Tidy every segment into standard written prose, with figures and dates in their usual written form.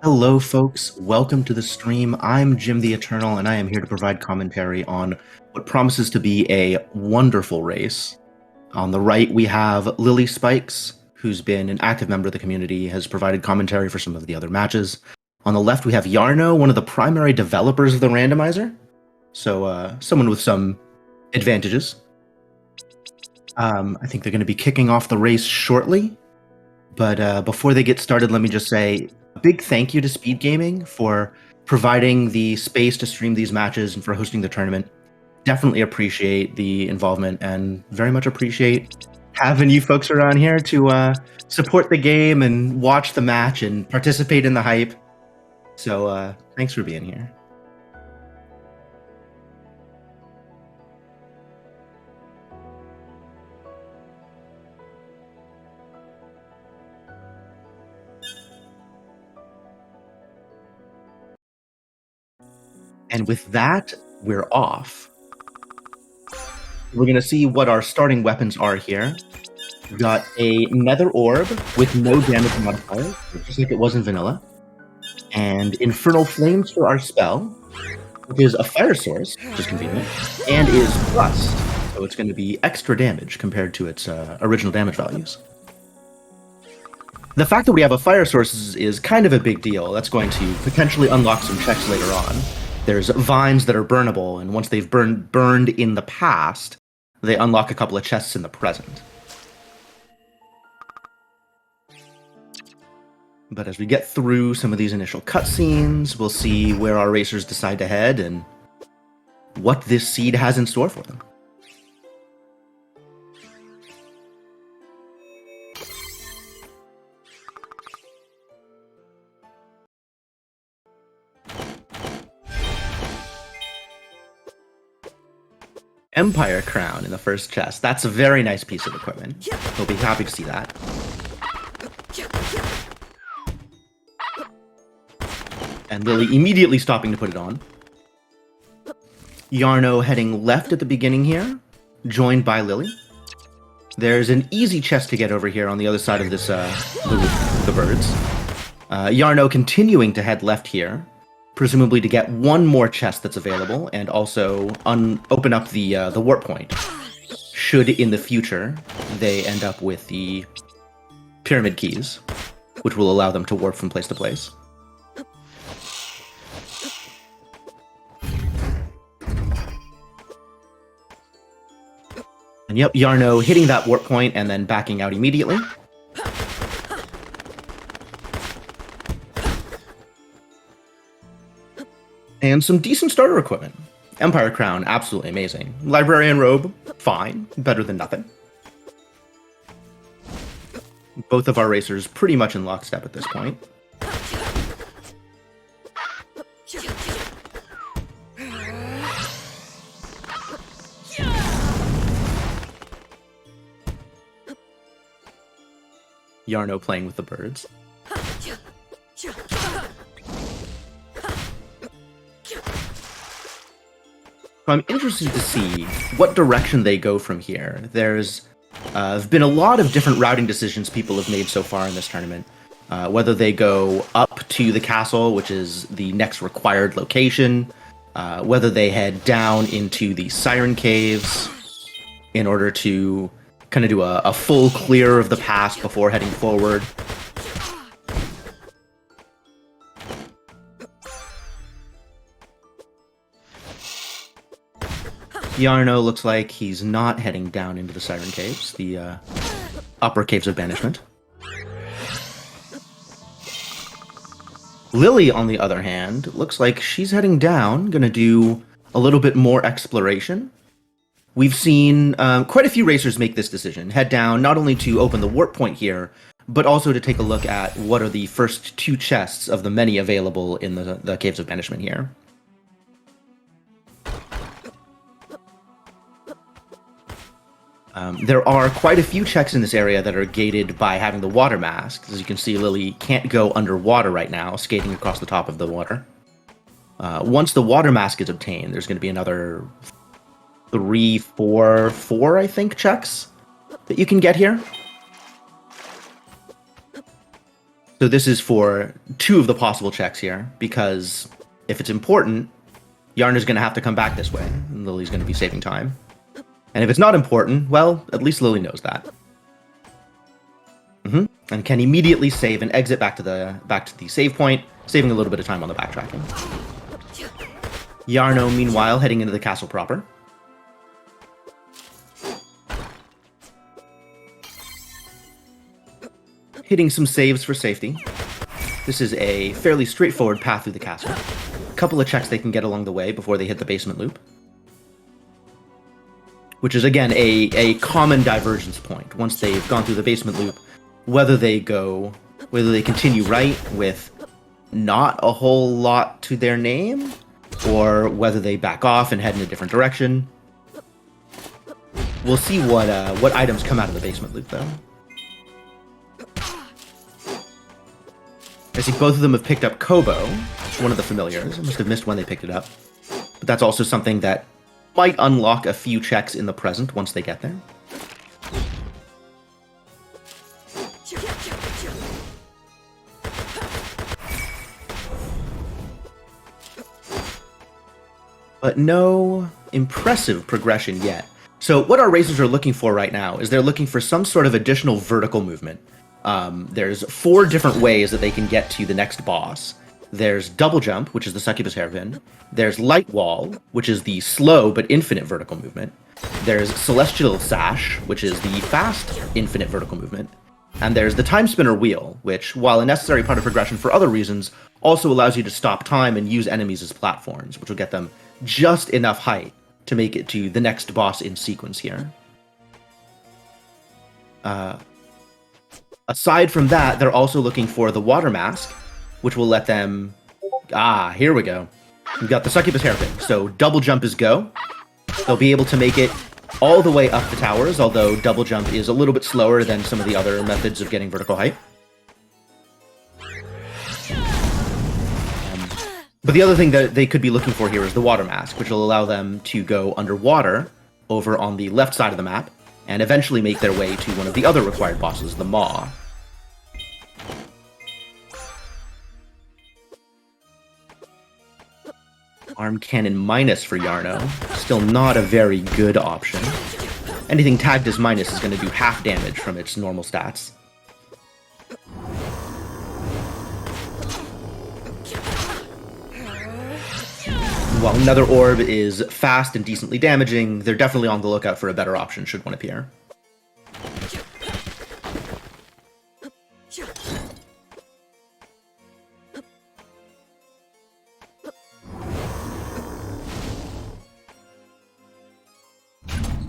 Hello, folks. Welcome to the stream. I'm Jim the Eternal, and I am here to provide commentary on what promises to be a wonderful race. On the right, we have Lilly Spikes, who's been an active member of the community, has provided commentary for some of the other matches. On the left, we have Jarno, one of the primary developers of the Randomizer, so someone with some advantages. I think they're going to be kicking off the race shortly, but before they get started, let me just say a big thank you to SpeedGaming for providing the space to stream these matches and for hosting the tournament. Definitely appreciate the involvement and very much appreciate having you folks around here to support the game and watch the match and participate in the hype. So thanks for being here. And with that, we're off. We're going to see what our starting weapons are here. We've got a Nether Orb with no damage modifier, just like it was in Vanilla. And Infernal Flames for our spell, which is a fire source, which is convenient, and is plus, so it's going to be extra damage compared to its original damage values. The fact that we have a fire source is kind of a big deal. That's going to potentially unlock some checks later on. There's vines that are burnable, and once they've burned in the past, they unlock a couple of chests in the present. But as we get through some of these initial cutscenes, we'll see where our racers decide to head and what this seed has in store for them. Empire Crown in the first chest. That's a very nice piece of equipment. We'll be happy to see that. And Lilly immediately stopping to put it on. Jarno heading left at the beginning here, joined by Lilly. There's an easy chest to get over here on the other side of this, the birds. Jarno continuing to head left here, presumably to get one more chest that's available, and also open up the warp point. Should, in the future, they end up with the pyramid keys, which will allow them to warp from place to place. And yep, Jarno hitting that warp point and then backing out immediately. And some decent starter equipment. Empire Crown, absolutely amazing. Librarian Robe, fine. Better than nothing. Both of our racers pretty much in lockstep at this point. Jarno playing with the birds. I'm interested to see what direction they go from here. There's been a lot of different routing decisions people have made so far in this tournament. Whether they go up to the castle, which is the next required location, whether they head down into the Siren Caves in order to kind of do a full clear of the pass before heading forward. Jarno looks like he's not heading down into the Siren Caves, the upper Caves of Banishment. Lilly, on the other hand, looks like she's heading down, gonna do a little bit more exploration. We've seen quite a few racers make this decision, head down not only to open the warp point here, but also to take a look at what are the first two chests of the many available in the Caves of Banishment here. There are quite a few checks in this area that are gated by having the water mask. As you can see, Lilly can't go underwater right now, skating across the top of the water. Once the water mask is obtained, there's going to be another 3, 4, I think, checks that you can get here. So this is for 2 of the possible checks here, because if it's important, Jarno's going to have to come back this way, and Lilly's going to be saving time. And if it's not important, well, at least Lilly knows that. And can immediately save and exit back to the save point, saving a little bit of time on the backtracking. Jarno, meanwhile, heading into the castle proper. Hitting some saves for safety. This is a fairly straightforward path through the castle. A couple of checks they can get along the way before they hit the basement loop. Which is, again, a common divergence point. Once they've gone through the basement loop, whether they continue right with not a whole lot to their name, or whether they back off and head in a different direction. We'll see what items come out of the basement loop, though. I see both of them have picked up Kobo, one of the familiars. I must have missed when they picked it up. But that's also something that might unlock a few checks in the present once they get there. But no impressive progression yet. So what our racers are looking for right now is they're looking for some sort of additional vertical movement. There's 4 different ways that they can get to the next boss. There's double jump, which is the succubus hairpin. There's light wall, which is the slow but infinite vertical movement. There's celestial sash, which is the fast infinite vertical movement. And there's the Timespinner wheel, which, while a necessary part of progression for other reasons, also allows you to stop time and use enemies as platforms, which will get them just enough height to make it to the next boss in sequence here. Aside from that, they're also looking for the water mask, which will let them... here we go. We've got the succubus hairpin, so double jump is go. They'll be able to make it all the way up the towers, although double jump is a little bit slower than some of the other methods of getting vertical height. But the other thing that they could be looking for here is the water mask, which will allow them to go underwater over on the left side of the map, and eventually make their way to one of the other required bosses, the Maw. Arm Cannon minus for Jarno. Still not a very good option. Anything tagged as minus is going to do half damage from its normal stats. While another orb is fast and decently damaging, they're definitely on the lookout for a better option should one appear.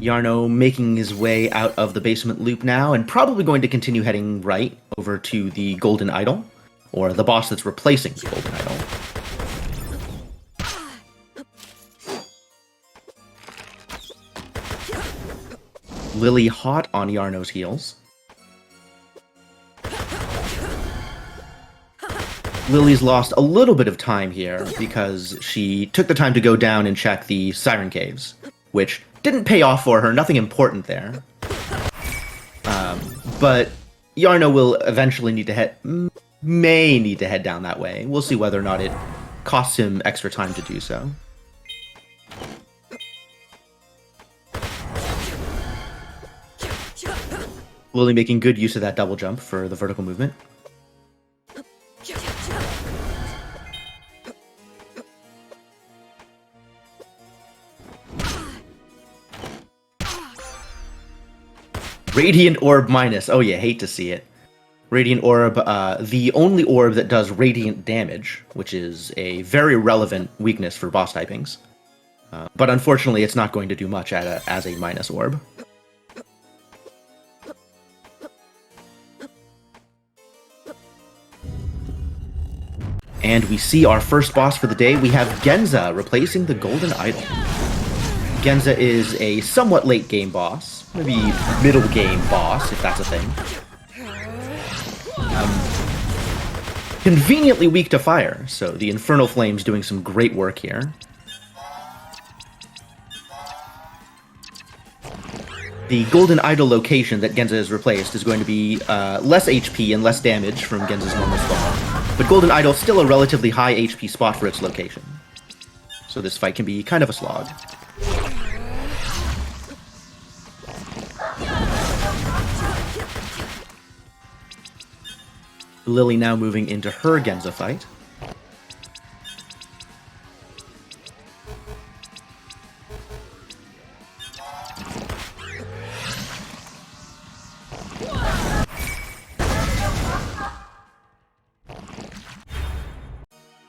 Jarno making his way out of the basement loop now, and probably going to continue heading right over to the Golden Idol, or the boss that's replacing the Golden Idol. Lilly hot on Jarno's heels. Lilly's lost a little bit of time here because she took the time to go down and check the Siren Caves, which didn't pay off for her, nothing important there. But Jarno will eventually may need to head down that way. We'll see whether or not it costs him extra time to do so. Lilly making good use of that double jump for the vertical movement. Radiant Orb minus. Oh, you hate to see it. Radiant Orb, the only orb that does radiant damage, which is a very relevant weakness for boss typings. But unfortunately, it's not going to do much as a minus orb. And we see our first boss for the day. We have Genza replacing the Golden Idol. Genza is a somewhat late game boss, maybe middle game boss, if that's a thing. Conveniently weak to fire, so the Infernal Flame's doing some great work here. The golden idol location that Genza has replaced is going to be less HP and less damage from Genza's normal spawn, but golden idol is still a relatively high HP spot for its location. So this fight can be kind of a slog. Lilly now moving into her Genza fight.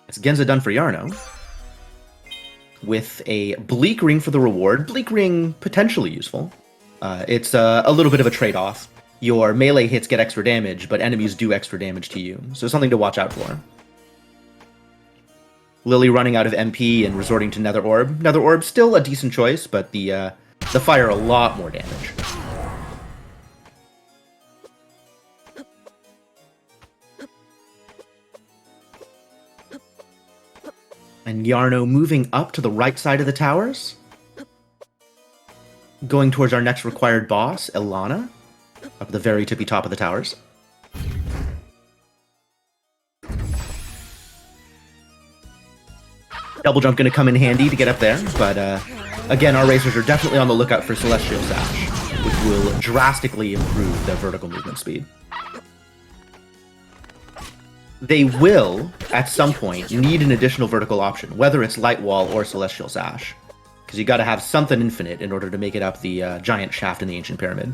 It's Genza done for Jarno. With a Bleak Ring for the reward. Bleak Ring, potentially useful. It's a little bit of a trade-off. Your melee hits get extra damage, but enemies do extra damage to you. So something to watch out for. Lilly running out of MP and resorting to Nether Orb. Nether Orb, still a decent choice, but the fire a lot more damage. And Jarno moving up to the right side of the towers. Going towards our next required boss, Ilana. Up at the very tippy top of the towers. Double jump going to come in handy to get up there, but again, our racers are definitely on the lookout for Celestial Sash, which will drastically improve their vertical movement speed. They will, at some point, need an additional vertical option, whether it's Light Wall or Celestial Sash, because you got to have something infinite in order to make it up the giant shaft in the Ancient Pyramid.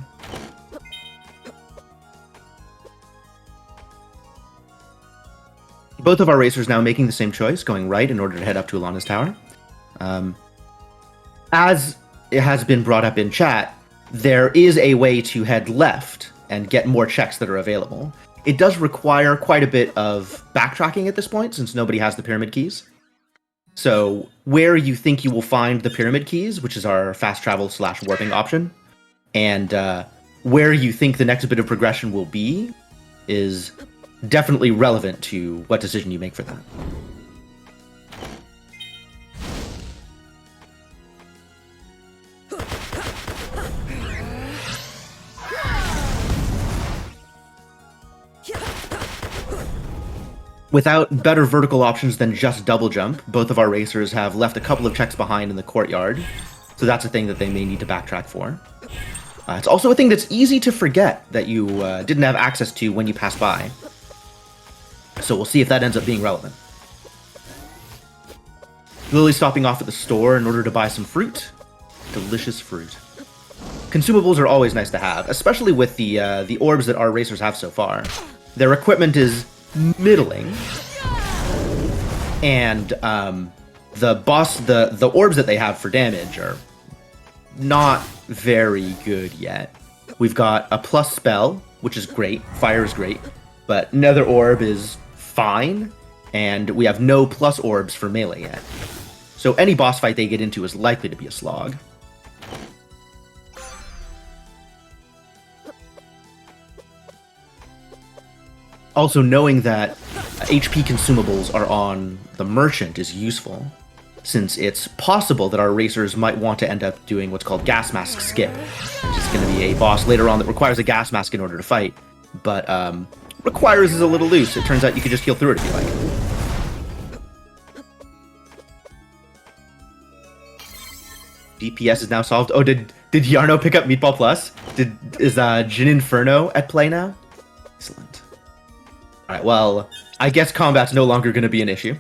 Both of our racers now making the same choice, going right in order to head up to Ilana's tower. As it has been brought up in chat, there is a way to head left and get more checks that are available. It does require quite a bit of backtracking at this point, since nobody has the pyramid keys. So where you think you will find the pyramid keys, which is our fast travel / warping option, and where you think the next bit of progression will be, is definitely relevant to what decision you make for that. Without better vertical options than just double jump, both of our racers have left a couple of checks behind in the courtyard, so that's a thing that they may need to backtrack for. It's also a thing that's easy to forget that you didn't have access to when you passed by. So we'll see if that ends up being relevant. Lilly stopping off at the store in order to buy some fruit. Delicious fruit. Consumables are always nice to have, especially with the orbs that our racers have so far. Their equipment is middling, and the orbs that they have for damage are not very good yet. We've got a plus spell, which is great. Fire is great, but Nether Orb is fine, and we have no plus orbs for melee yet. So any boss fight they get into is likely to be a slog. Also, knowing that HP consumables are on the merchant is useful, since it's possible that our racers might want to end up doing what's called gas mask skip, which is going to be a boss later on that requires a gas mask in order to fight, but requires is a little loose. It turns out you can just heal through it if you like. DPS is now solved. Oh, did Jarno pick up Meatball Plus? Is Jin Inferno at play now? Excellent. Alright, well, I guess combat's no longer going to be an issue.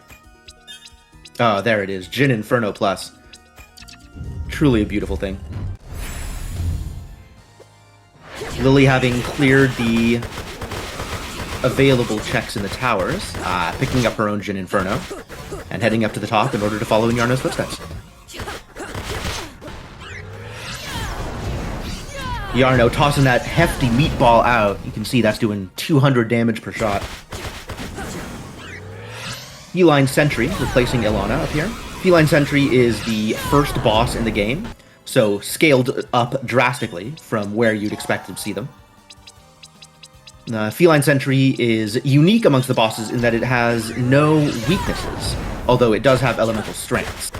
Oh, there it is. Jin Inferno Plus. Truly a beautiful thing. Lilly having cleared the available checks in the towers, picking up her own Jin Inferno, and heading up to the top in order to follow in Jarno's footsteps. Jarno tossing that hefty meatball out. You can see that's doing 200 damage per shot. Feline Sentry replacing Ilana up here. Feline Sentry is the first boss in the game, so scaled up drastically from where you'd expect to see them. Feline Sentry is unique amongst the bosses in that it has no weaknesses, although it does have elemental strengths.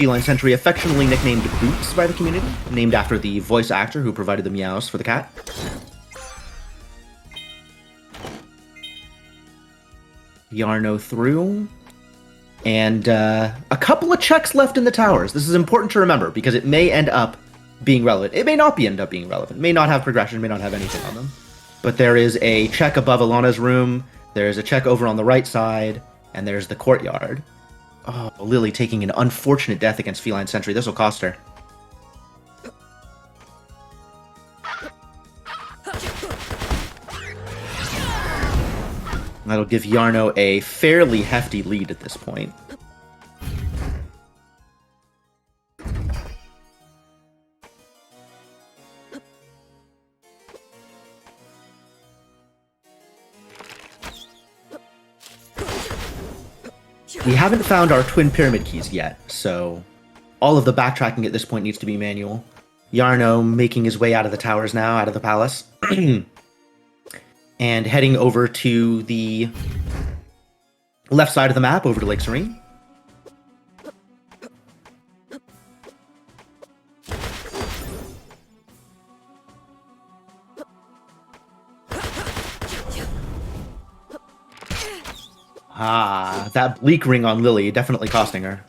Feline Sentry, affectionately nicknamed Boots by the community, named after the voice actor who provided the meows for the cat. Jarno through. And a couple of checks left in the towers. This is important to remember because it may end up being relevant. It may not end up being relevant. It may not have progression, may not have anything on them. But there is a check above Alana's room, there's a check over on the right side, and there's the courtyard. Oh, Lilly taking an unfortunate death against Feline Sentry. This will cost her. That'll give Jarno a fairly hefty lead at this point. We haven't found our twin pyramid keys yet, so all of the backtracking at this point needs to be manual. Jarno making his way out of the towers now, out of the palace. And heading over to the left side of the map, over to Lake Serene. Ah, that bleak ring on Lilly, definitely costing her.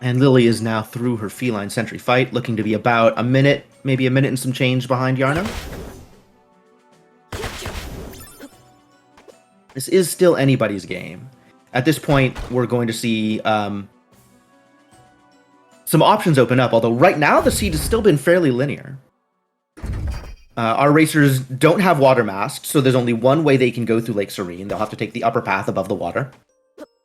And Lilly is now through her Feline Sentry fight, looking to be about a minute, maybe a minute and some change behind Jarno. This is still anybody's game. At this point, we're going to see some options open up, although right now the seed has still been fairly linear. Our racers don't have water masks, so there's only one way they can go through Lake Serene. They'll have to take the upper path above the water.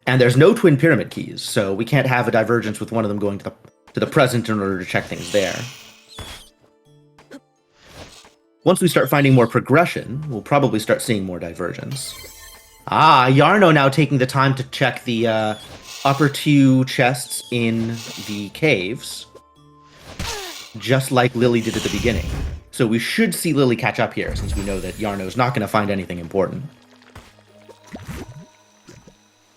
And there's no twin pyramid keys, so we can't have a divergence with one of them going to the present in order to check things there. Once we start finding more progression, we'll probably start seeing more divergence. Ah, Jarno now taking the time to check the upper two chests in the caves, just like Lilly did at the beginning. So we should see Lilly catch up here, since we know that Jarno's not going to find anything important.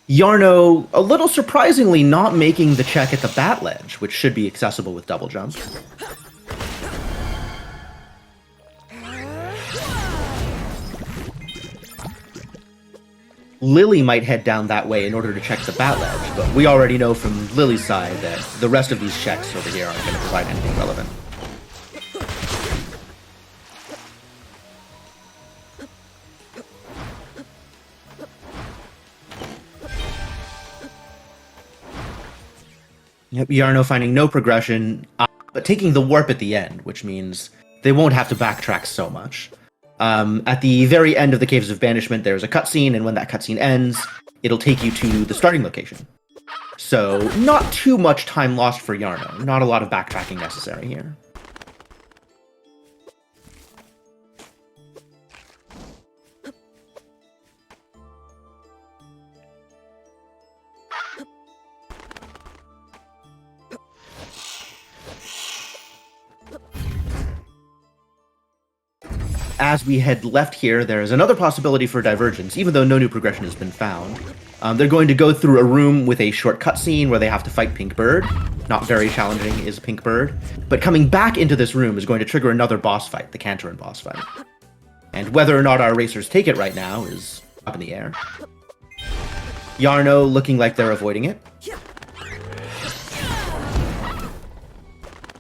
Jarno, a little surprisingly, not making the check at the bat ledge, which should be accessible with double jump. Lilly might head down that way in order to check the bat ledge, but we already know from Lily's side that the rest of these checks over here aren't going to provide anything relevant. Yep, Jarno finding no progression, but taking the warp at the end, which means they won't have to backtrack so much. At the very end of the Caves of Banishment, there's a cutscene, and when that cutscene ends, it'll take you to the starting location. So, not too much time lost for Jarno. Not a lot of backtracking necessary here. As we head left here, there is another possibility for divergence, even though no new progression has been found. They're going to go through a room with a short cutscene where they have to fight Pink Bird. Not very challenging is Pink Bird. But coming back into this room is going to trigger another boss fight, the Cantorin boss fight. And whether or not our racers take it right now is up in the air. Jarno looking like they're avoiding it.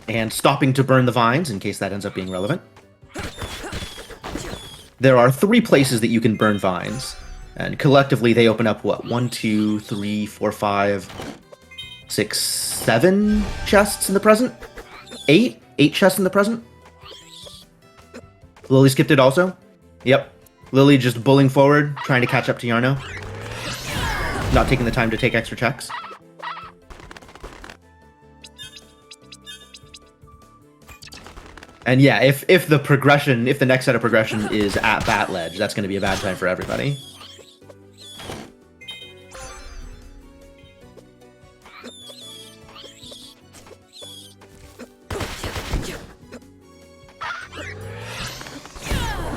And stopping to burn the vines in case that ends up being relevant. There are 3 places that you can burn vines, and collectively they open up, what, 1, 2, 3, 4, 5, 6, 7 chests in the present? 8 chests in the present? Lilly skipped it also? Yep. Lilly just bullying forward, trying to catch up to Jarno. Not taking the time to take extra checks. And yeah, if the next set of progression is at Bat Ledge, that's going to be a bad time for everybody.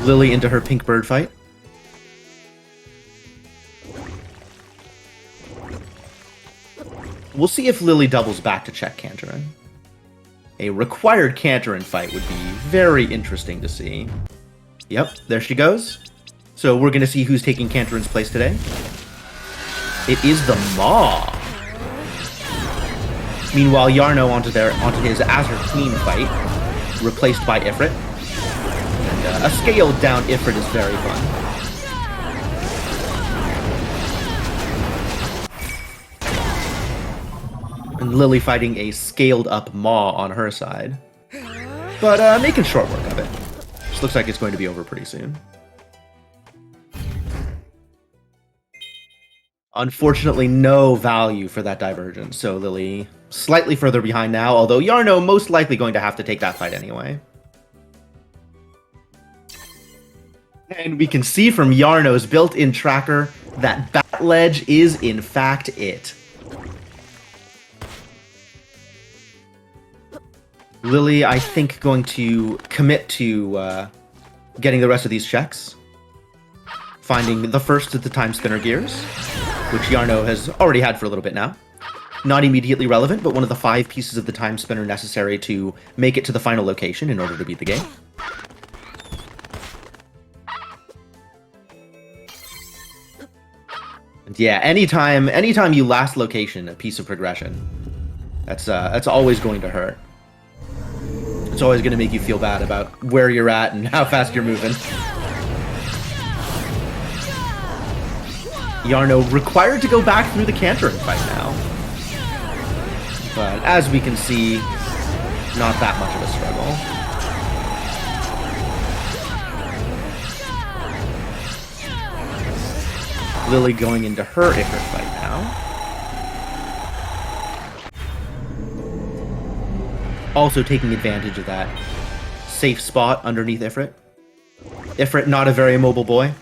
Lilly into her pink bird fight. We'll see if Lilly doubles back to check Cantorin. A required Cantorin fight would be very interesting to see. Yep, there she goes. So we're going to see who's taking Cantorin's place today. It is the Maw. Meanwhile, Jarno onto his Azure Queen fight, replaced by Ifrit. And a scaled down Ifrit is very fun. And Lilly fighting a scaled up Maw on her side. But making short work of it. This looks like it's going to be over pretty soon. Unfortunately, no value for that divergence, so Lilly slightly further behind now, although Jarno most likely going to have to take that fight anyway. And we can see from Jarno's built-in tracker that Bat Ledge is in fact it. Lilly, I think, going to commit to getting the rest of these checks. Finding the first of the Timespinner gears, which Jarno has already had for a little bit now. Not immediately relevant, but one of the 5 pieces of the Timespinner necessary to make it to the final location in order to beat the game. And yeah, anytime you last location a piece of progression, that's always going to hurt. It's always going to make you feel bad about where you're at and how fast you're moving. Jarno required to go back through the Cantorin fight now. But as we can see, not that much of a struggle. Lilly going into her Ifrit fight now. Also taking advantage of that safe spot underneath Ifrit. Ifrit, not a very mobile boy.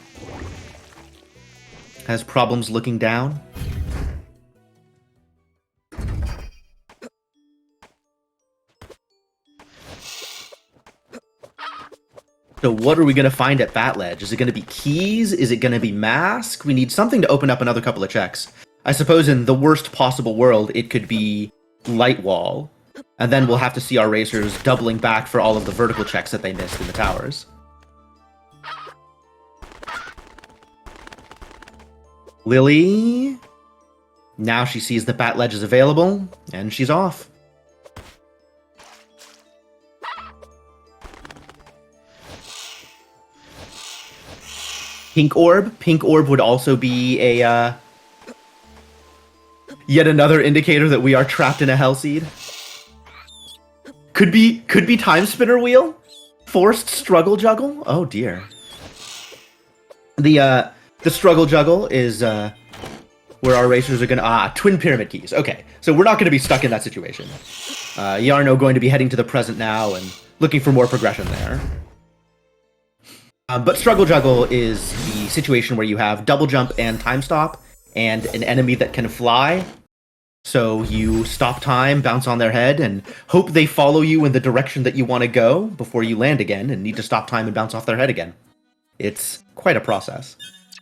Has problems looking down. So what are we going to find at Bat Ledge? Is it going to be keys? Is it going to be mask? We need something to open up another couple of checks. I suppose in the worst possible world, it could be light wall. And then we'll have to see our racers doubling back for all of the vertical checks that they missed in the towers. Lilly. Now she sees the Bat Ledge is available, and she's off. Pink Orb. Pink Orb would also be a yet another indicator that we are trapped in a Hellseed. Could be Timespinner Wheel? Forced Struggle Juggle? Oh dear. The Struggle Juggle is where our racers are gonna Twin Pyramid Keys. Okay, so we're not gonna be stuck in that situation. Jarno going to be heading to the present now and looking for more progression there. But Struggle Juggle is the situation where you have double jump and time stop and an enemy that can fly. So you stop time, bounce on their head, and hope they follow you in the direction that you want to go before you land again and need to stop time and bounce off their head again. It's quite a process.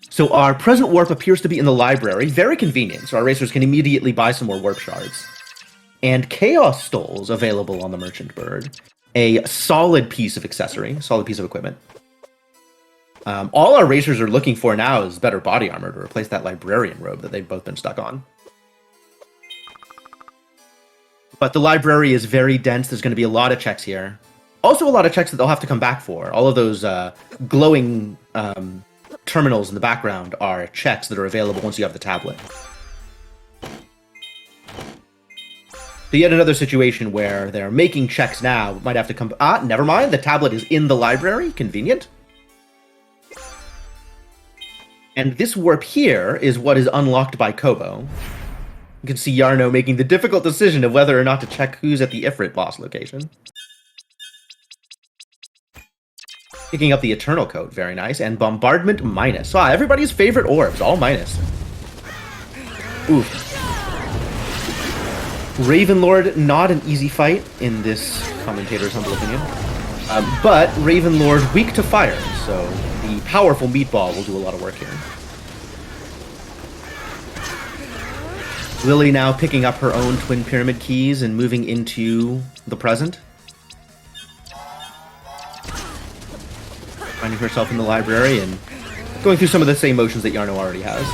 So our present warp appears to be in the library. Very convenient, so our racers can immediately buy some more warp shards. And Chaos Stoles available on the Merchant Bird. A solid piece of accessory, solid piece of equipment. All our racers are looking for now is better body armor to replace that Librarian robe that they've both been stuck on. But the library is very dense. There's going to be a lot of checks here. Also a lot of checks that they'll have to come back for. All of those glowing terminals in the background are checks that are available once you have the tablet. So yet another situation where they're making checks now. Might have to come... never mind. The tablet is in the library. Convenient. And this warp here is what is unlocked by Kobo. You can see Jarno making the difficult decision of whether or not to check who's at the Ifrit boss location. Picking up the Eternal Coat, very nice. And Bombardment minus. Everybody's favorite orbs, all minus. Oof. Ravenlord, not an easy fight in this commentator's humble opinion. But Ravenlord weak to fire, so the powerful meatball will do a lot of work here. Lilly now picking up her own twin pyramid keys and moving into the present. Finding herself in the library and going through some of the same motions that Jarno already has.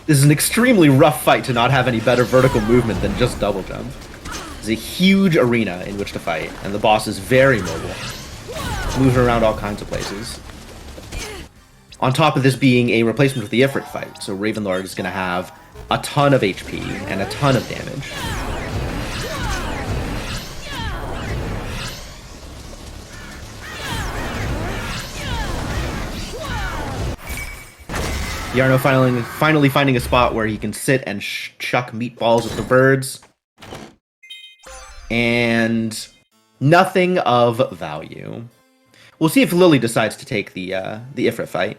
This is an extremely rough fight to not have any better vertical movement than just double jump. It's a huge arena in which to fight, and the boss is very mobile, moving around all kinds of places. On top of this being a replacement for the Ifrit fight, so Ravenlord is going to have a ton of HP and a ton of damage. Jarno finally finding a spot where he can sit and chuck meatballs at the birds. And nothing of value. We'll see if Lilly decides to take the Ifrit fight.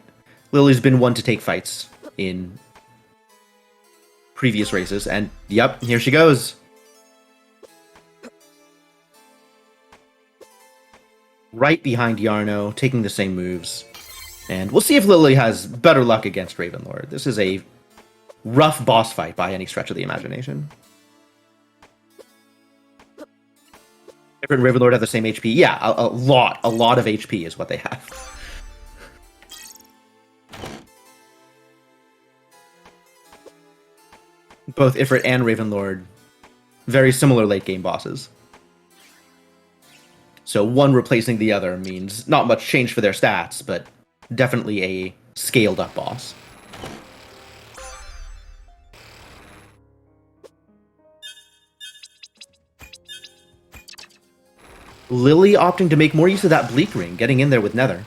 Lilly's been one to take fights in previous races, and yep, here she goes. Right behind Jarno, taking the same moves. And we'll see if Lilly has better luck against Ravenlord. This is a rough boss fight by any stretch of the imagination. Ifrit and Ravenlord have the same HP. Yeah, a lot of HP is what they have. Both Ifrit and Ravenlord, very similar late game bosses. So one replacing the other means not much change for their stats, but definitely a scaled up boss. Lilly opting to make more use of that Bleak Ring, getting in there with Nether.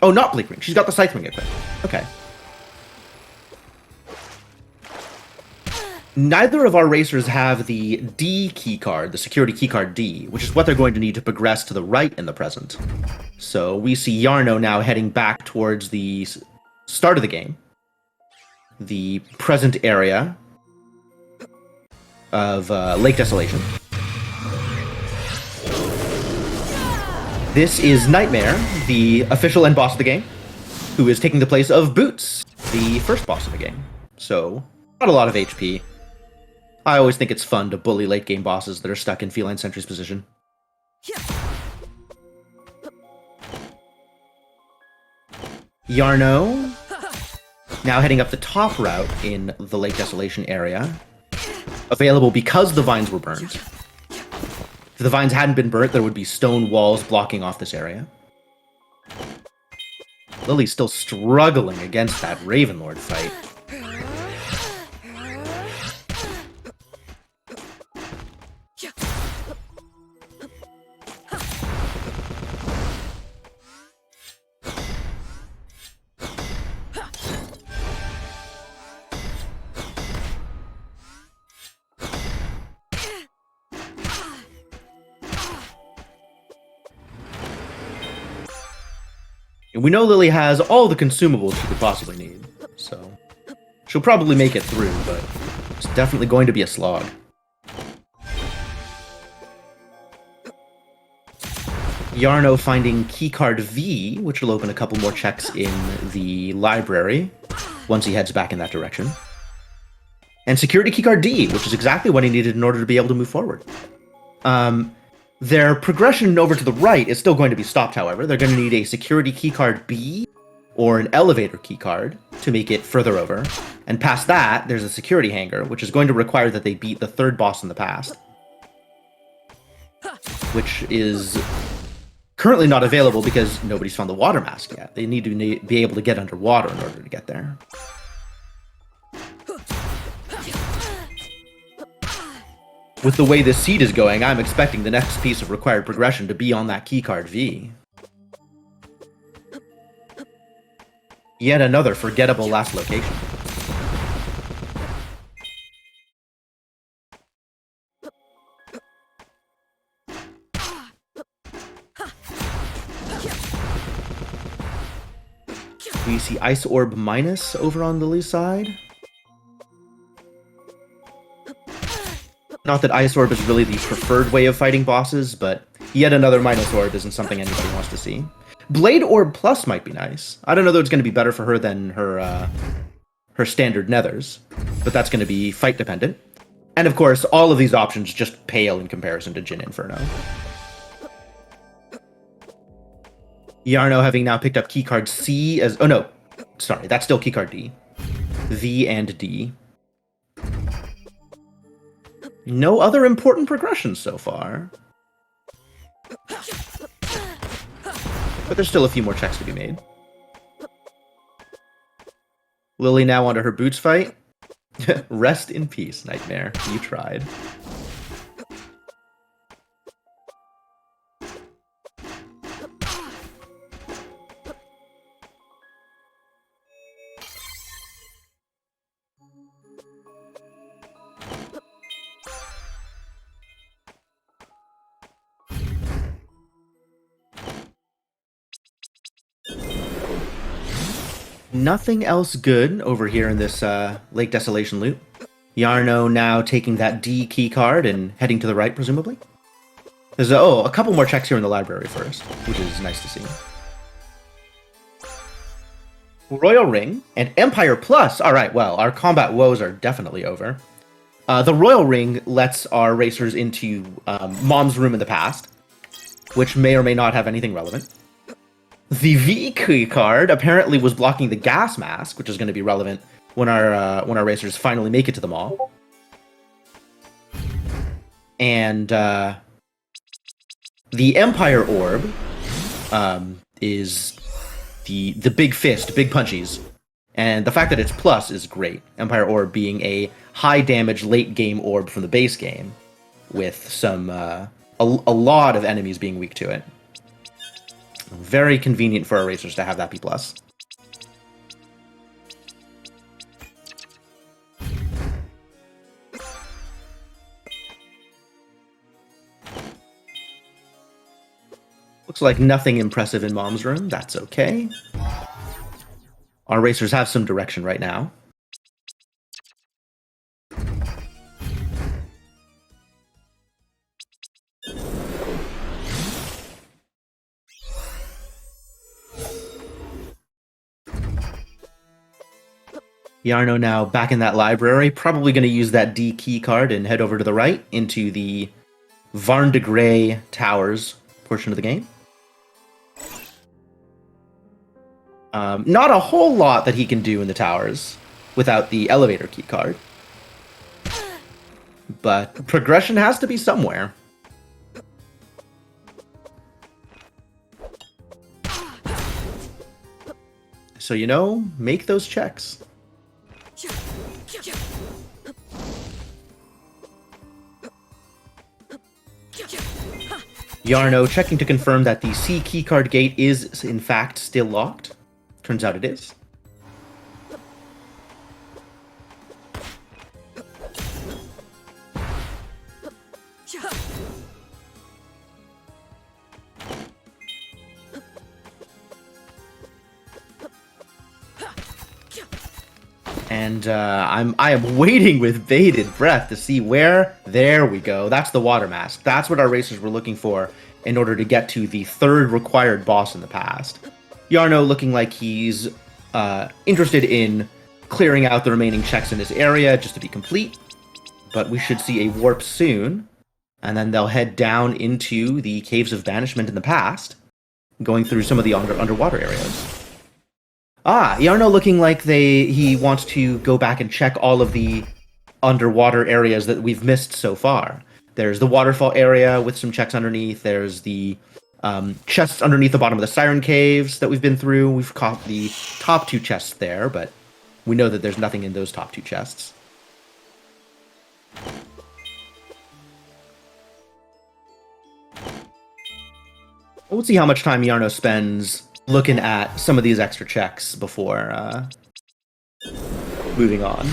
Oh, not Bleak Ring. She's got the Scythe Ring equipped. Okay. Neither of our racers have the D keycard, the security keycard D, which is what they're going to need to progress to the right in the present. So we see Jarno now heading back towards the start of the game. The present area of Lake Desolation. This is Nightmare, the official end boss of the game, who is taking the place of Boots, the first boss of the game. So, not a lot of HP. I always think it's fun to bully late game bosses that are stuck in Feline Sentry's position. Jarno, now heading up the top route in the Lake Desolation area. Available because the vines were burnt. If the vines hadn't been burnt, there would be stone walls blocking off this area. Lilly's still struggling against that Ravenlord fight. And we know Lilly has all the consumables she could possibly need, so she'll probably make it through, but it's definitely going to be a slog. Jarno finding keycard V, which will open a couple more checks in the library once he heads back in that direction. And security keycard D, which is exactly what he needed in order to be able to move forward. Their progression over to the right is still going to be stopped, however. They're going to need a security keycard B or an elevator keycard to make it further over. And past that, there's a security hangar, which is going to require that they beat the third boss in the past, which is currently not available because nobody's found the water mask yet. They need to be able to get underwater in order to get there. With the way this seed is going, I'm expecting the next piece of required progression to be on that keycard V. Yet another forgettable last location. We see Ice Orb minus over on Lily's side. Not that Ice Orb is really the preferred way of fighting bosses, but yet another minus orb isn't something anybody wants to see. Blade Orb Plus might be nice. I don't know that it's going to be better for her than her her standard nethers, but that's going to be fight dependent. And of course, all of these options just pale in comparison to Jin Inferno. Jarno having now picked up keycard C as... Oh no, sorry, that's still keycard D. V and D. No other important progressions so far. But there's still a few more checks to be made. Lilly now onto her boots fight. Rest in peace, Nightmare. You tried. Nothing else good over here in this Lake Desolation loot. Jarno now taking that D key card and heading to the right, presumably. There's a couple more checks here in the library first, which is nice to see. Royal Ring and Empire Plus. All right, well, our combat woes are definitely over. The Royal Ring lets our racers into Mom's room in the past, which may or may not have anything relevant. The V key card apparently was blocking the gas mask, which is going to be relevant when our racers finally make it to the mall. And the Empire Orb is the big fist, big punchies, and the fact that it's plus is great. Empire Orb being a high damage late game orb from the base game, with some a lot of enemies being weak to it. Very convenient for our racers to have that be plus. Looks like nothing impressive in Mom's room. That's okay. Our racers have some direction right now. Jarno now back in that library, probably going to use that D key card and head over to the right into the Varn de Grey Towers portion of the game. Not a whole lot that he can do in the towers without the elevator key card, but progression has to be somewhere. So, you know, make those checks. Jarno checking to confirm that the C keycard gate is in fact still locked. Turns out it is. And I am waiting with bated breath to see where... There we go. That's the water mask. That's what our racers were looking for in order to get to the third required boss in the past. Jarno looking like he's interested in clearing out the remaining checks in this area just to be complete. But we should see a warp soon. And then they'll head down into the Caves of Banishment in the past, going through some of the underwater areas. Jarno looking like he wants to go back and check all of the underwater areas that we've missed so far. There's the waterfall area with some checks underneath. There's the chests underneath the bottom of the Siren Caves that we've been through. We've caught the top two chests there, but we know that there's nothing in those top two chests. We'll see how much time Jarno spends looking at some of these extra checks before moving on.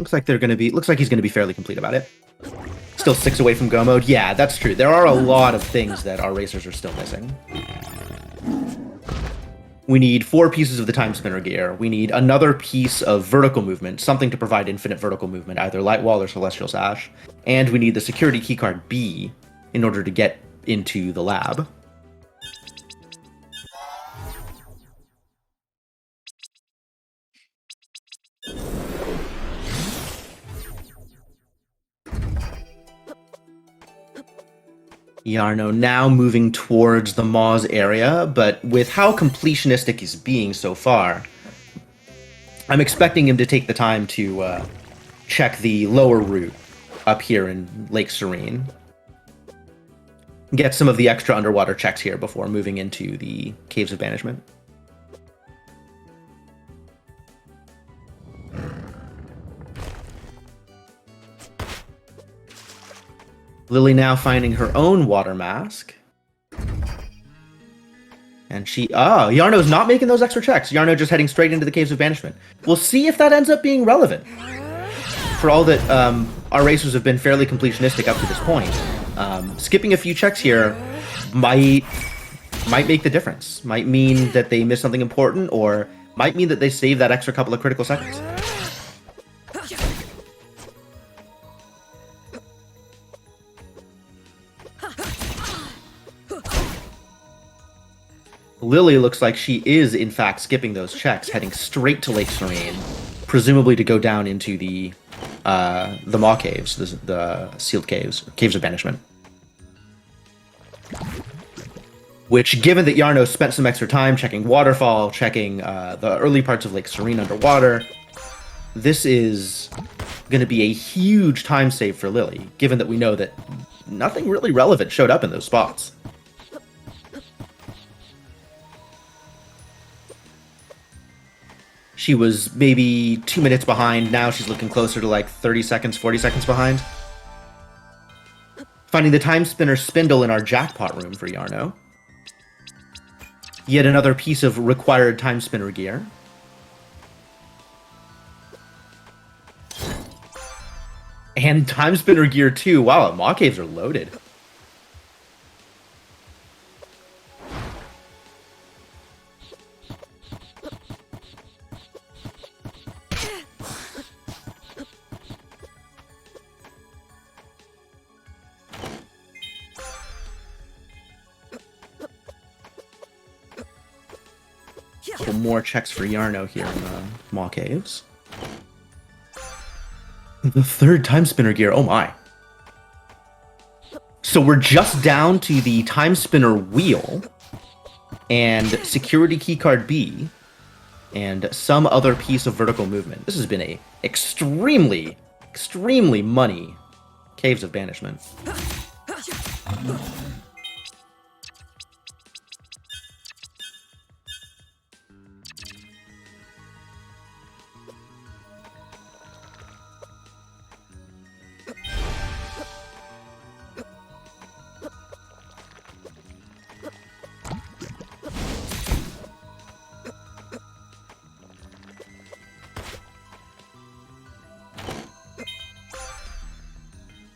Looks like he's gonna be fairly complete about it. Still 6 away from go mode. Yeah, that's true. There are a lot of things that our racers are still missing. We need 4 pieces of the Timespinner gear. We need another piece of vertical movement, something to provide infinite vertical movement, either Light Wall or Celestial Sash. And we need the security keycard B in order to get into the lab. Jarno now moving towards the Moz area, but with how completionistic he's being so far, I'm expecting him to take the time to check the lower route up here in Lake Serene. Get some of the extra underwater checks here before moving into the Caves of Banishment. Lilly now finding her own water mask. And Jarno's not making those extra checks. Jarno just heading straight into the Caves of Banishment. We'll see if that ends up being relevant. For all that our racers have been fairly completionistic up to this point, skipping a few checks here might make the difference. Might mean that they miss something important, or might mean that they save that extra couple of critical seconds. Lilly looks like she is, in fact, skipping those checks, heading straight to Lake Serene, presumably to go down into the Maw Caves, the sealed caves, Caves of Banishment. Which, given that Jarno spent some extra time checking Waterfall, checking the early parts of Lake Serene underwater, this is going to be a huge time save for Lilly, given that we know that nothing really relevant showed up in those spots. She was maybe 2 minutes behind. Now she's looking closer to like 30 seconds, 40 seconds behind. Finding the Timespinner spindle in our jackpot room for Jarno. Yet another piece of required Timespinner gear. And Timespinner gear too. Wow, Maw Caves are loaded. Couple more checks for Jarno here in the Maw Caves. The third Timespinner gear, oh my. So we're just down to the Timespinner wheel and security keycard B and some other piece of vertical movement. This has been a extremely money Caves of Banishment.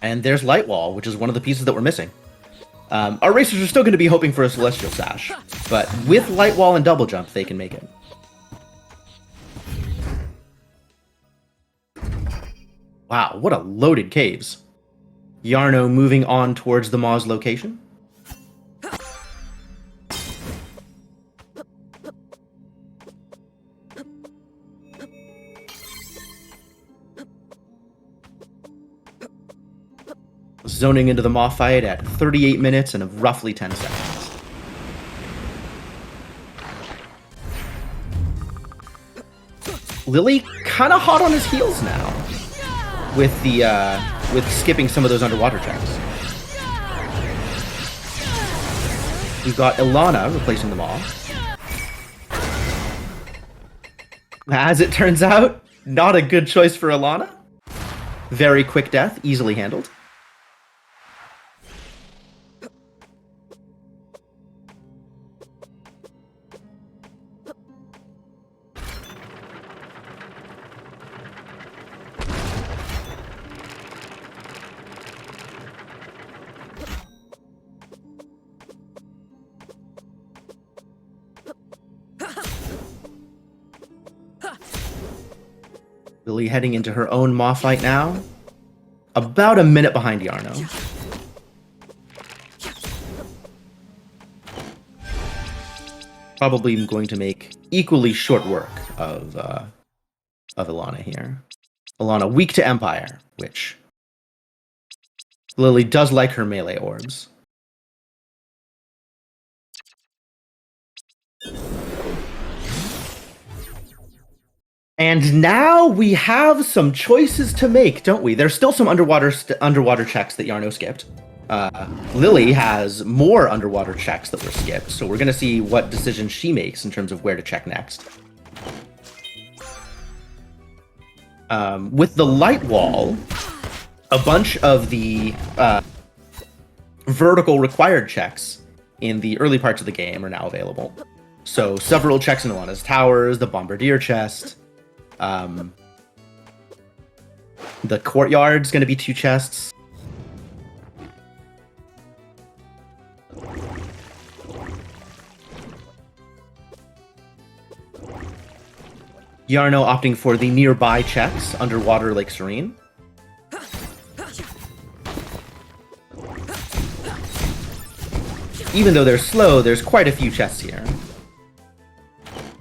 And there's Light Wall, which is one of the pieces that we're missing. Our racers are still going to be hoping for a Celestial Sash, but with Light Wall and Double Jump, they can make it. Wow, what a loaded caves. Jarno moving on towards the Maw's location. Zoning into the Maw fight at 38 minutes and roughly 10 seconds. Lilly kind of hot on his heels now with the with skipping some of those underwater checks. We've got Ilana replacing the Maw. As it turns out, not a good choice for Ilana. Very quick death, easily handled. Lilly heading into her own Maw fight now. About a minute behind Jarno. Probably going to make equally short work of Ilana here. Ilana weak to Empire, which Lilly does like her melee orbs. And now we have some choices to make, don't we? There's still some underwater checks that Jarno skipped. Lilly has more underwater checks that were skipped, so we're going to see what decisions she makes in terms of where to check next. With the light wall, a bunch of the vertical required checks in the early parts of the game are now available. So several checks in Ilana's towers, the bombardier chest. The courtyard's going to be 2 chests. Jarno opting for the nearby checks, underwater Lake Serene. Even though they're slow, there's quite a few chests here.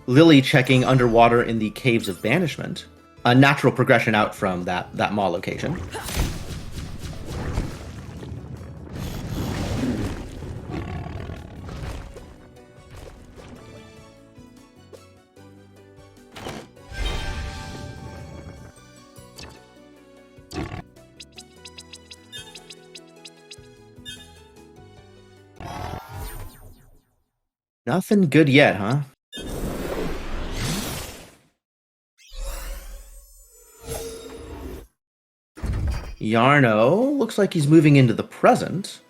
Lilly checking underwater in the Caves of Banishment, a natural progression out from that Maw location. Nothing good yet, huh? Jarno looks like he's moving into the present.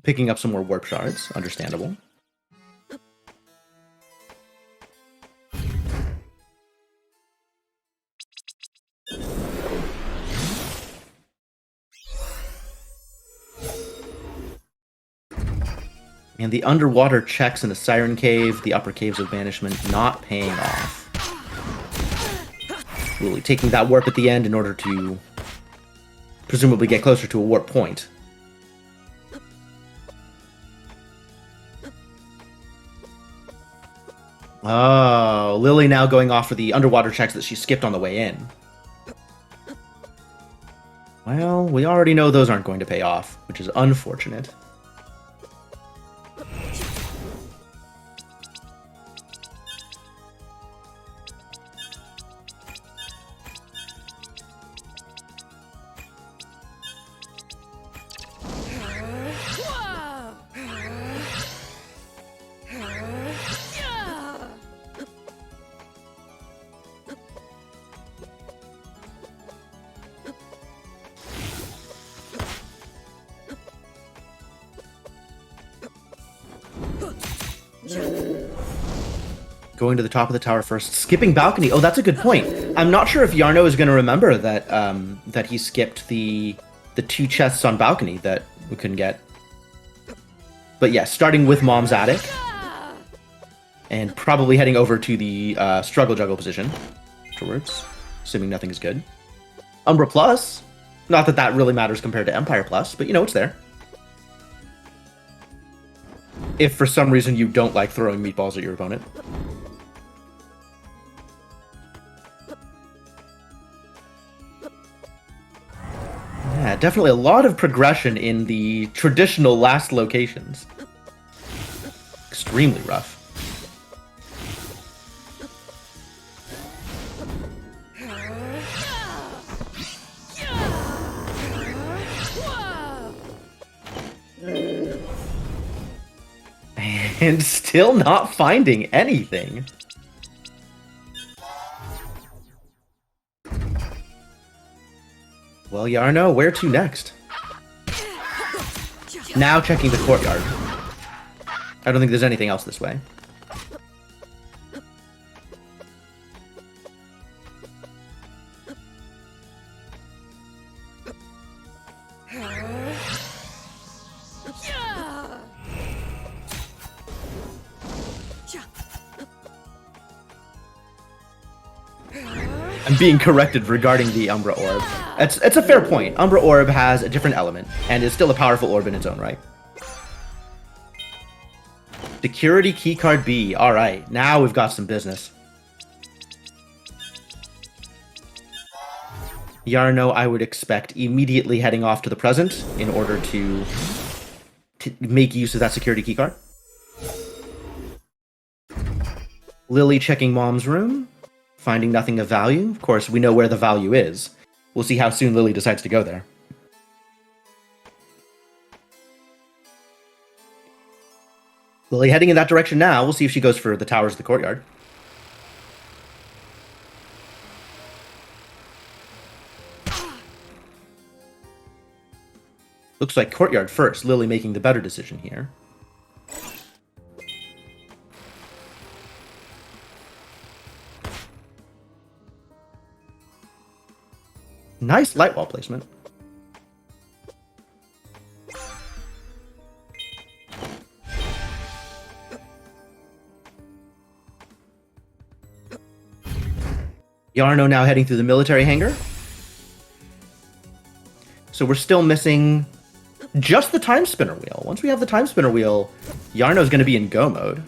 Picking up some more warp shards, understandable. And the underwater checks in the Siren Cave, the upper Caves of Banishment, not paying off. Lilly taking that warp at the end in order to presumably get closer to a warp point. Oh, Lilly now going off for the underwater checks that she skipped on the way in. Well, we already know those aren't going to pay off, which is unfortunate. Going to the top of the tower first. Skipping balcony. Oh, that's a good point. I'm not sure if Jarno is going to remember that that he skipped the 2 chests on balcony that we couldn't get. But yeah, starting with Mom's attic. And probably heading over to the struggle juggle position afterwards, assuming nothing is good. Umbra Plus. Not that that really matters compared to Empire Plus, but you know, it's there. If for some reason you don't like throwing meatballs at your opponent. Yeah, definitely a lot of progression in the traditional last locations. Extremely rough. And still not finding anything. Well, Jarno, where to next? Now checking the courtyard. I don't think there's anything else this way. I'm being corrected regarding the Umbra Orb. It's a fair point. Umbra Orb has a different element, and is still a powerful orb in its own right. Security keycard B. Alright, now we've got some business. Jarno, I would expect, immediately heading off to the present in order to make use of that security keycard. Lilly checking Mom's room, finding nothing of value. Of course, we know where the value is. We'll see how soon Lilly decides to go there. Lilly heading in that direction now. We'll see if she goes for the towers of the courtyard. Looks like courtyard first. Lilly making the better decision here. Nice light wall placement. Jarno now heading through the military hangar. So we're still missing just the Timespinner wheel. Once we have the Timespinner wheel, Jarno's going to be in go mode.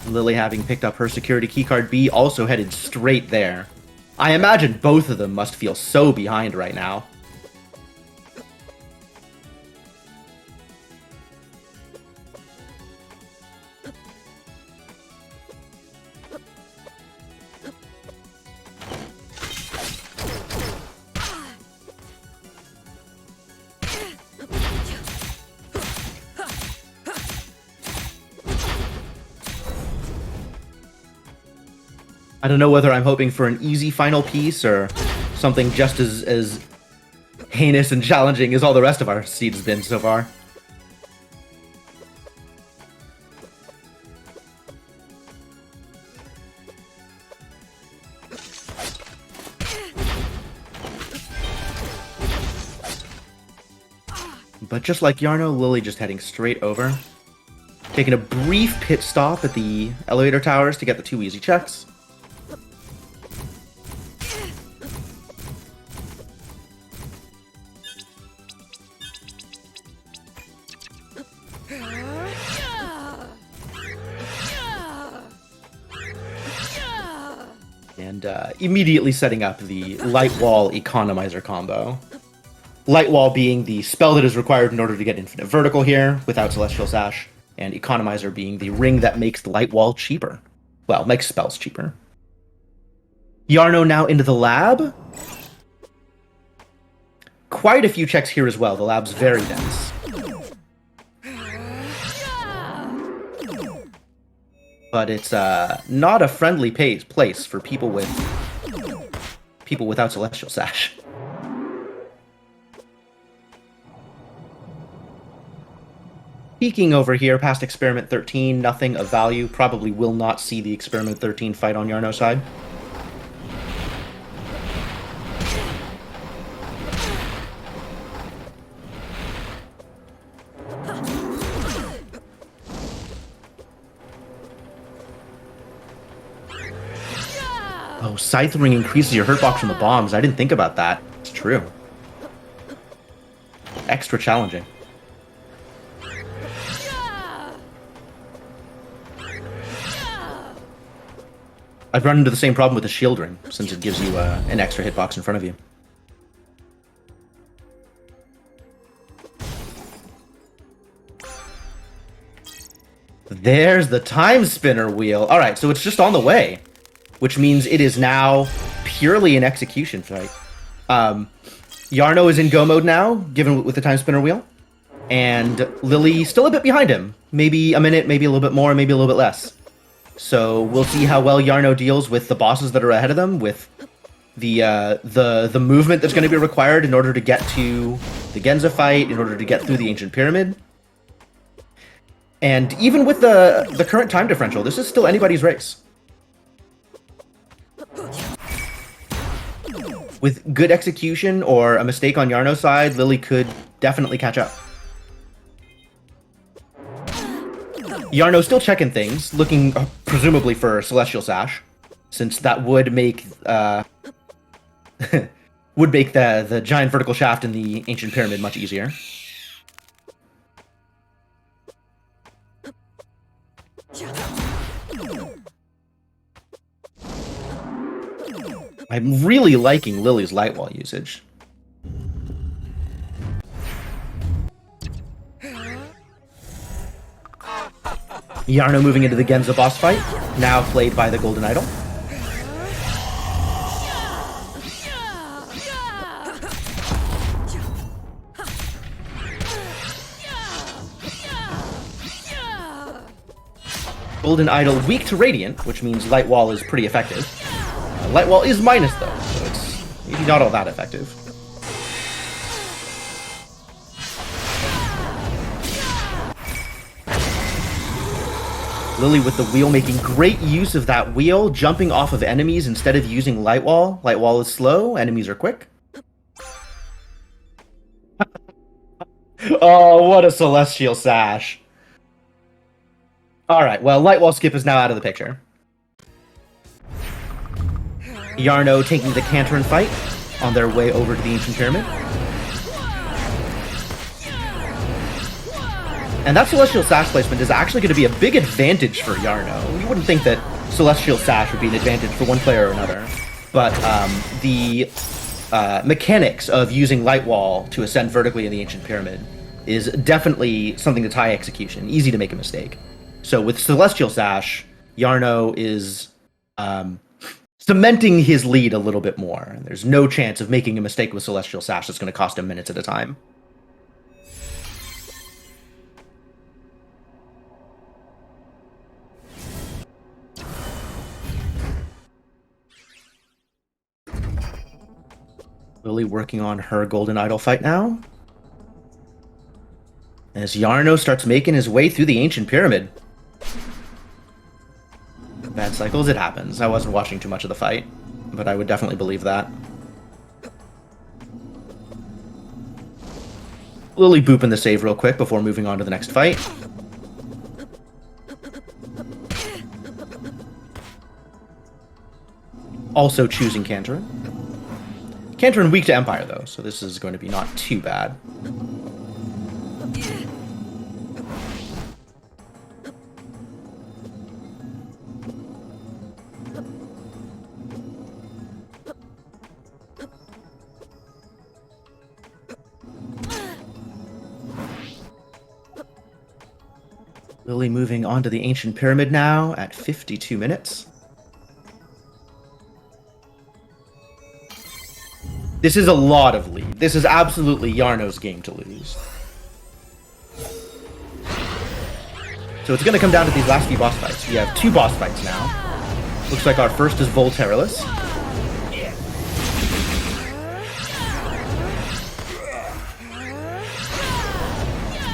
Lilly, having picked up her security keycard B, also headed straight there. I imagine both of them must feel so behind right now. I don't know whether I'm hoping for an easy final piece or something just as heinous and challenging as all the rest of our seeds have been so far. But just like Jarno, Lilly just heading straight over. Taking a brief pit stop at the elevator towers to get the 2 easy checks. And immediately setting up the Light Wall Economizer combo. Light Wall being the spell that is required in order to get infinite vertical here without Celestial Sash, and Economizer being the ring that makes the Light Wall cheaper. Well, makes spells cheaper. Jarno now into the lab. Quite a few checks here as well. The lab's very dense. But it's not a friendly place for people without Celestial Sash. Peeking over here past Experiment 13, nothing of value. Probably will not see the Experiment 13 fight on Jarno's side. Oh, Scythe Ring increases your hurt box from the bombs. I didn't think about that. It's true. Extra challenging. I've run into the same problem with the Shield Ring, since it gives you an extra hitbox in front of you. There's the Timespinner wheel. Alright, so it's just on the way, which means it is now purely an execution fight. Jarno is in go mode now, given with the Timespinner wheel, and Lilly still a bit behind him. Maybe a minute, maybe a little bit more, maybe a little bit less. So we'll see how well Jarno deals with the bosses that are ahead of them, with the movement that's going to be required in order to get to the Genza fight, in order to get through the Ancient Pyramid. And even with the current time differential, this is still anybody's race. With good execution or a mistake on Jarno's side, Lilly could definitely catch up. Jarno still checking things, looking presumably for Celestial Sash, since that would make would make the giant vertical shaft in the ancient pyramid much easier. I'm really liking Lilly's light wall usage. Jarno moving into the Genza boss fight, now played by the Golden Idol. Golden Idol weak to Radiant, which means Light Wall is pretty effective. Light Wall is minus though, so it's maybe not all that effective. Lilly with the wheel, making great use of that wheel, jumping off of enemies instead of using Light Wall. Light Wall is slow, enemies are quick. Oh, what a Celestial Sash. Alright, well, Light Wall skip is now out of the picture. Jarno taking the Cantorin fight on their way over to the Ancient Pyramid. And that Celestial Sash placement is actually going to be a big advantage for Jarno. You wouldn't think that Celestial Sash would be an advantage for one player or another. But the mechanics of using Light Wall to ascend vertically in the Ancient Pyramid is definitely something that's high execution, easy to make a mistake. So with Celestial Sash, Jarno is cementing his lead a little bit more. There's no chance of making a mistake with Celestial Sash that's going to cost him minutes at a time. Lilly working on her Golden Idol fight now. As Jarno starts making his way through the Ancient Pyramid. Bad cycles, it happens. I wasn't watching too much of the fight, but I would definitely believe that. Lilly booping the save real quick before moving on to the next fight. Also choosing Cantorin. Cantorin weak to Empire, though, so this is going to be not too bad. Lilly moving on to the Ancient Pyramid now at 52 minutes. This is a lot of lead. This is absolutely Jarno's game to lose. So it's going to come down to these last few boss fights. We have 2 boss fights now. Looks like our first is Volteralus.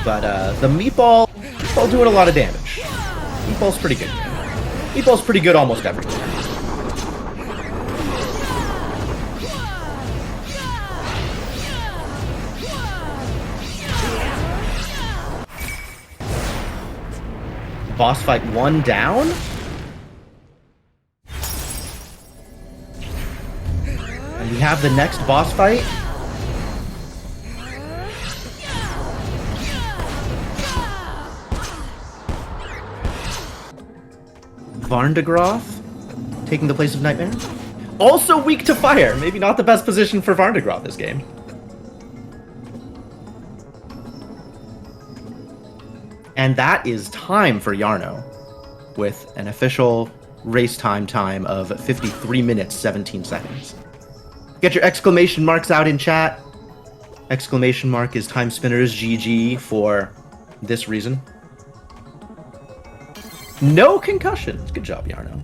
But the Meatball doing a lot of damage. Meatball's pretty good. Meatball's pretty good almost everywhere. Boss fight 1 down. And we have the next boss fight. Varndegroth taking the place of Nightmare. Also weak to fire. Maybe not the best position for Varndegroth this game. And that is time for Jarno, with an official race time of 53 minutes, 17 seconds. Get your exclamation marks out in chat. Exclamation mark is Timespinner's GG for this reason. No concussions. Good job, Jarno.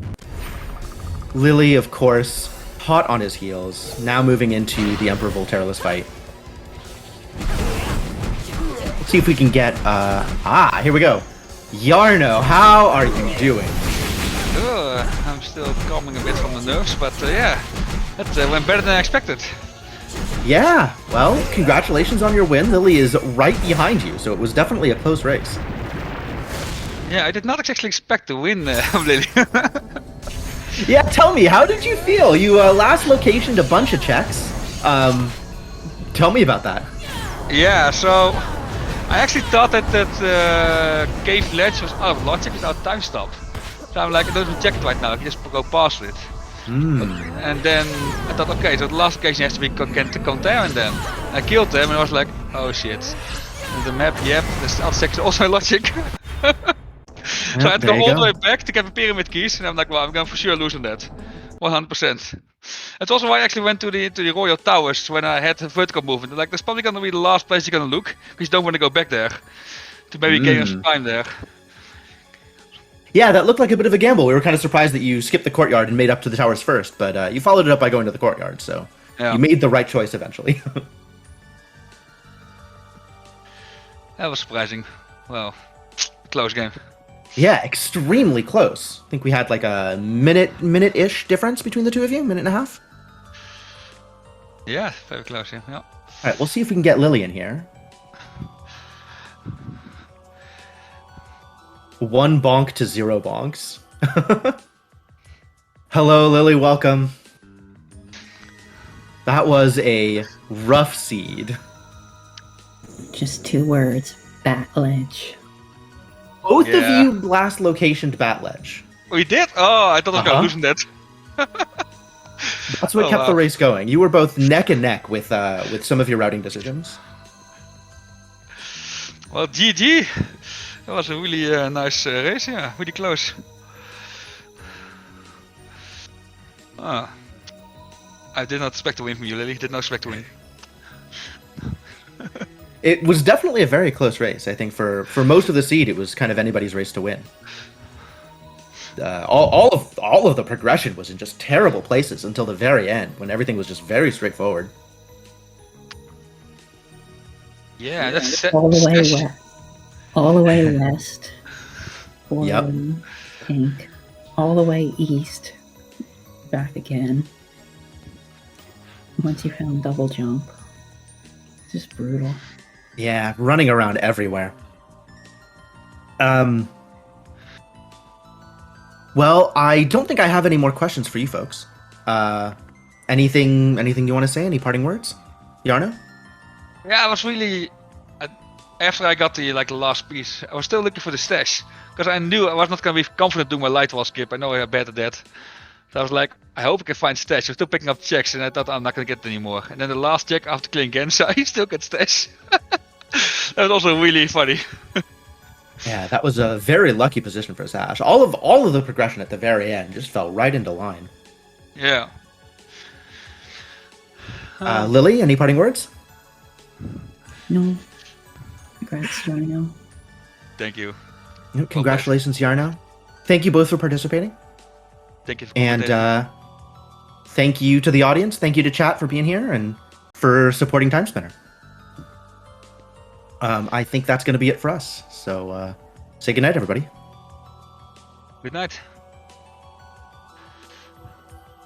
Lilly, of course, hot on his heels, now moving into the Emperor Volteralus fight. See if we can get, here we go. Jarno, how are you doing? I'm still calming a bit from the nerves, but yeah, that went better than I expected. Yeah, well, congratulations on your win. Lilly is right behind you, so it was definitely a close race. Yeah, I did not actually expect to win, Lilly. Yeah, tell me, how did you feel? You last locationed a bunch of checks. Tell me about that. Yeah, so I actually thought that cave ledge was out of logic without time stop. So I'm like, I don't even check it right now. I can just go past it. And then I thought, okay, so the last location has to be contained. Then I killed them, and I was like, oh shit. And the map, yep, this other section also logic. So I had to go all the way back to get the pyramid keys, and I'm like, well, I'm going for sure losing that. 100%. That's also why I actually went to the Royal Towers when I had the vertical movement. Like, that's probably gonna be the last place you're gonna look, because you don't want to go back there. To maybe gain some time there. Yeah, that looked like a bit of a gamble. We were kind of surprised that you skipped the courtyard and made up to the towers first, but you followed it up by going to the courtyard, so you made the right choice eventually. That was surprising. Well, close game. Yeah, extremely close. I think we had like a minute-ish difference between the two of you, minute and a half. Yeah, very close, yeah. All right, we'll see if we can get Lilly in here. 1 bonk to 0 bonks. Hello, Lilly, welcome. That was a rough seed. Just 2 words, bat ledge. Both of you last locationed bat ledge. We did? Oh, I thought I was going to lose that. That's what kept the race going. You were both neck and neck with some of your routing decisions. Well, GG. That was a really nice race, yeah. Really close. I did not expect to win from you, Lilly. Did not expect to win. It was definitely a very close race. I think for most of the seed, it was kind of anybody's race to win. All of the progression was in just terrible places until the very end, when everything was just very straightforward. Yeah, that's all the way west. All the way west. Pink. All the way east. Back again. Once you found double jump. It's just brutal. Yeah, running around everywhere. Well, I don't think I have any more questions for you folks. Anything you want to say? Any parting words? Jarno? Yeah, I was really... after I got the last piece, I was still looking for the stash. Because I knew I was not going to be confident doing my light wall skip. I know I'm bad at that. So I was like, I hope I can find stash. I was still picking up checks, and I thought I'm not going to get it anymore. And then the last check after killing Gensa, I still get stash. That was also really funny. Yeah, that was a very lucky position for Sash. All of the progression at the very end just fell right into line. Yeah. Lilly, any parting words? No. Congrats, Jarno. Thank you. Congratulations, Jarno. Thank you both for participating. Thank you. And thank you to the audience. Thank you to chat for being here and for supporting Timespinner. I think that's going to be it for us. So say goodnight, everybody. Good night.